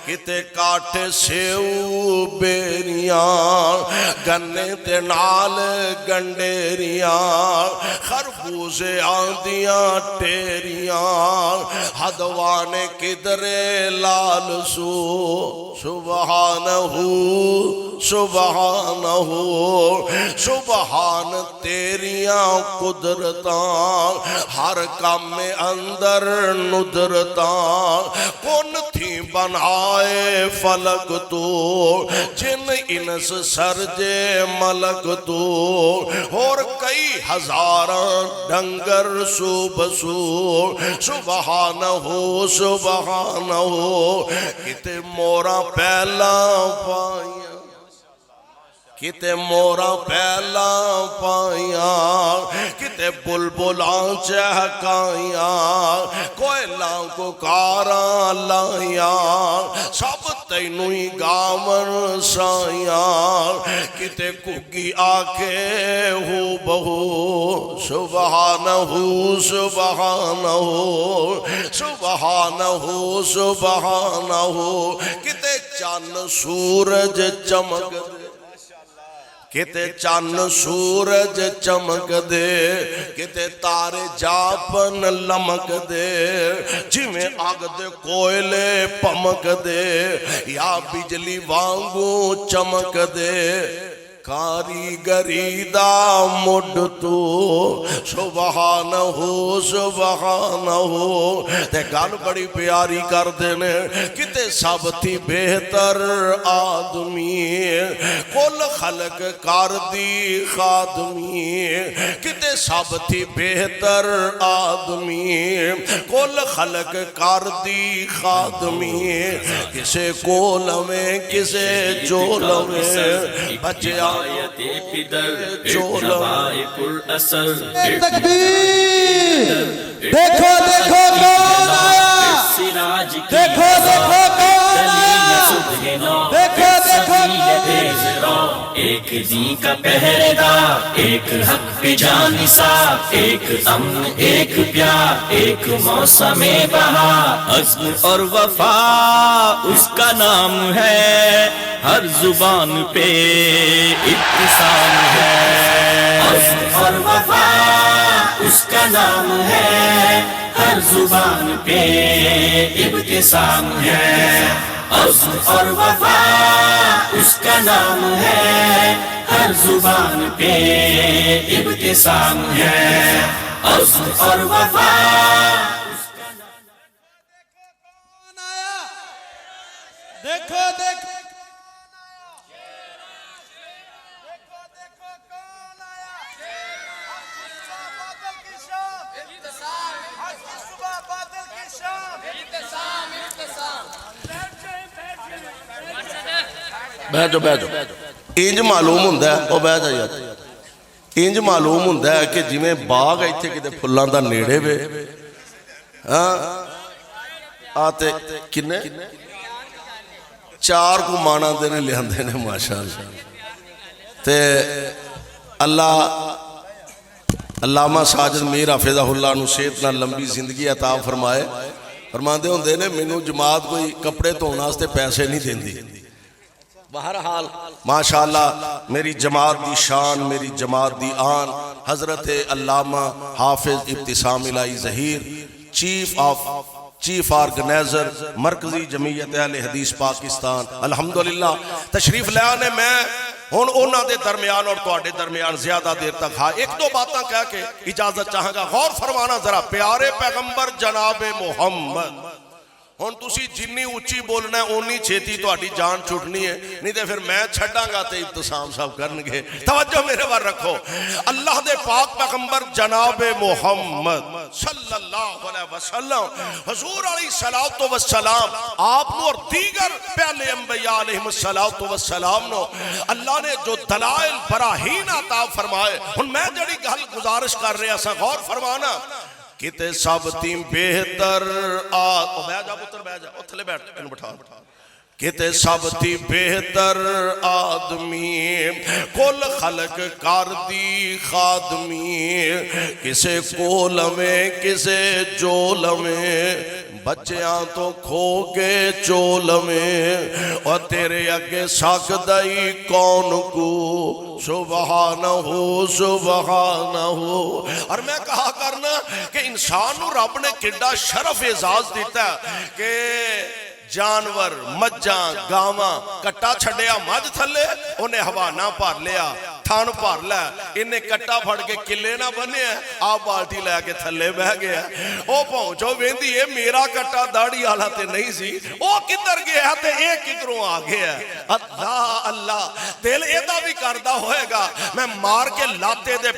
کتے کاٹے سیو بیریاں گنے تے نال گنڈیریاں خربوزے آندیاں ٹیریاں ہدوانے کدرے لال سو سبحانہ سبحانہ سبحان تیریاں قدرتاں ہر کام میں اندر ندرتاں کون تھی بنائے فلک تو جن انس سرجے ملک تو اور کئی ہزاراں ڈنگر سو سبحانہ سبحانہ کتے مورا پہلا پائیاں کتے مورا پہلا پائیاں کتے بلبلاں چہکائیاں کوئلاں کو کاراں لائیاں سب تینوئی گامن سائیاں کتے کگی آکے ہو بہو سبحانہ سبحانہ سبحانہ سبحانہ کتے چاند سورج چمک دے کتے چاند سورج چمک دے کتے تارے جاپن لمک دے جمیں آگ دے کوئلے پمک دے یا بجلی وانگو چمک دے کاریگری دا مڈ تو سبحانہ سبحانہ تے گل بڑی پیاری کر دینے کتے سب تھی بہتر آدمی کل خلق کر دی خادمی کتے سب تھی بہتر آدمی کل خلق کر دی خادمی کسے کول میں کسے جول میں بچے آیت پدر اجتبائی پر اثر تکبیر دیکھو دیکھو کون آیا دیکھو دیکھو کون آیا دیکھو دیکھو ایک دی کا پہرے دار ایک حق پہ جانسا ایک امن ایک پیار ایک موسم بہار عزم اور وفا اس کا نام ہے ہر زبان پہ ابتسام ہے عزم اور وفا اس کا نام ہے ہر زبان پہ ابتسام ہے عزم اور وفا اس کا نام ہے ہر زبان پہ ابتسام ہے عزم اور وفا دیکھو دیکھو بیٹھو بیٹھو انج معلوم ہوندہ ہے وہ بیٹھ جائے انج معلوم ہوندہ ہے کہ جی میں باغ ایتھے کدے پھلاں دا نیڑے وے آتے کنے چار کو مانا دینے لہن دینے ماشاءاللہ تے اللہ علامہ ساجد میر حافظہ اللہ نو صحت نہ لمبی زندگی عطا فرمائے فرماندے ہوندے نے مینوں جماعت کوئی کپڑے دھونے واسطے پیسے نہیں دیندی بہرحال ماشاءاللہ میری جماعت دی شان میری جماعت دی آن حضرت علامہ حافظ ابتسام الہی ظہیر چیف آرگنیزر مرکزی جمعیت اہل حدیث پاکستان الحمدللہ تشریف لے آنے میں ہون اونا دے درمیان اور توڑے درمیان زیادہ دیر تک ہاں ایک دو باتاں کہہ کے اجازت چاہاں گا غور فرمانا ذرا پیارے پیغمبر جناب محمد ہون تسی جنی اچھی بولنا ہے اونی چھیتی تو آٹی جان چھوٹنی ہے نہیں دے پھر میں چھڑاں گا تے ابتسام صاحب کرنگے توجہ میرے بار رکھو اللہ دے پاک پیغمبر جناب محمد صلی اللہ علیہ وسلم حضور علیہ السلام آپ نو اور دیگر پہلے انبیاء علیہ السلام نو اللہ نے جو دلائل براہین عطا فرمائے ہن میں جڑی گل گزارش کر رہے ہیں غور فرمانا کتے سب تیم بہتر بیٹھ جا پتر بیٹھ جا اتھلے بیٹھ انہوں بٹھا کتے سب تیم بہتر آدمی کل خلق کر دی خادمی کسے کول میں کسے جول میں بچیاں تو کھو کے چول میں اور تیرے اگے ساکدائی کون کو سبحانہ ہو سبحانہ ہو۔ اور میں کہا کرنا کہ انسان رب نے کڈا شرف اعزاز دیتا ہے کہ جانور مجھاں گاواں کٹا چھڑیا مجھ تھلے انہیں ہوا نہ پار لیا تھان پار لیا انہیں کٹا پھڑ کے کلے نہ بنے ہیں آپ بالٹی لے کے تھلے بہ گیا او پہنچو ویندی ہے میرا کٹا داڑی آلہ تے نہیں سی او کدھر گیا تے ایک کدھروں آگے ہے اللہ اللہ دل ایدہ بھی کردہ ہوئے گا میں مار کے لاتے دے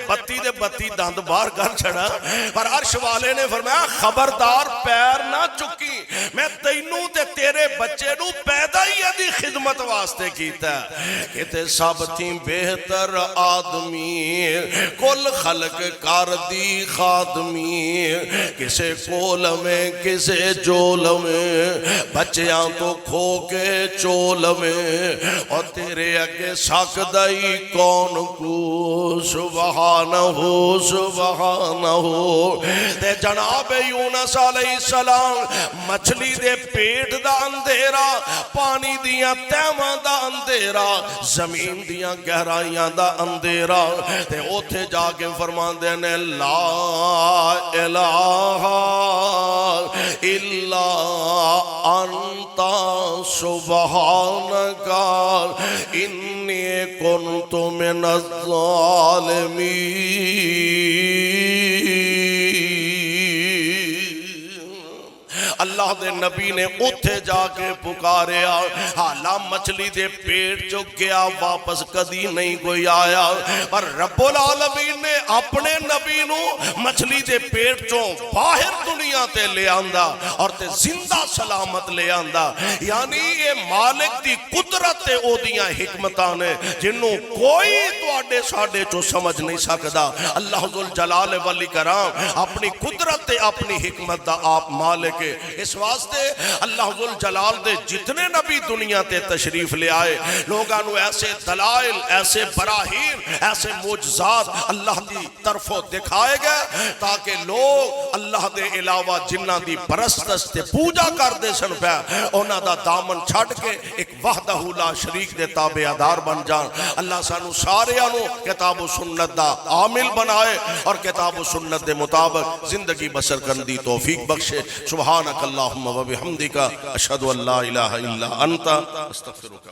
بتی داند بار کر چھڑا پر عرش والے نے فرمایا خبردار پیر نہ چکی میں تینوں تے تیرے بچے نو پیدا ہی ادھی خدمت واسطے کیتا ہے کہ تے سب تھی بہتر آدمی کل خلق کر دی خادمی کسے کول میں کسے جول میں بچیاں تو کھو کے چول میں اور تیرے اگے ساکدائی کون کو سبحانہ ہو سبحانہ ہو۔ تے جناب یونس علیہ السلام مچھلی دے پیٹ دا اندھیرا پانی دیاں تیماں دا اندھیرا زمین دیاں گہرائیاں دا اندھیرا تے اوتھے جا کے فرمان دینے لا الہ الا انتا سبحانکا انی کنت من الظالمین۔ اللہ دے نبی نے اتھے جا کے پکاریا حالا مچھلی دے پیٹ جو گیا واپس کدی نہیں کوئی آیا پر رب العالمین نے اپنے نبی نو مچھلی دے پیٹ جو باہر دنیا تے لے آندہ اور تے زندہ سلامت لے آندہ یعنی یہ مالک دی قدرت او دیاں حکمتانے جنہوں کوئی تو آڈے ساڑے جو سمجھ نہیں سکدا۔ اللہ ذوالجلال والاکرام اپنی قدرت اپنی حکمت دا آپ مالک اس واسطے اللہ ذوالجلال دے جتنے نبی دنیا تے تشریف لے آئے لوگانو ایسے دلائل ایسے براہین ایسے معجزات اللہ دی طرفوں دکھائے گئے تاکہ لوگ اللہ دے علاوہ جنہ دی پرستش تے پوجا کر دے سن پہ انہاں دا دامن چھڑ کے ایک وحدہ لا شریک دے تابعدار بن جان۔ اللہ سانو سارے آنو کتاب و سنت دا عامل بنائے اور کتاب و سنت دے مطابق زندگی بسر کرن دی توفیق بخشے۔ سبحانک اللہم و بحمدک اشہدو ان لا الہ الا انت استغفرک۔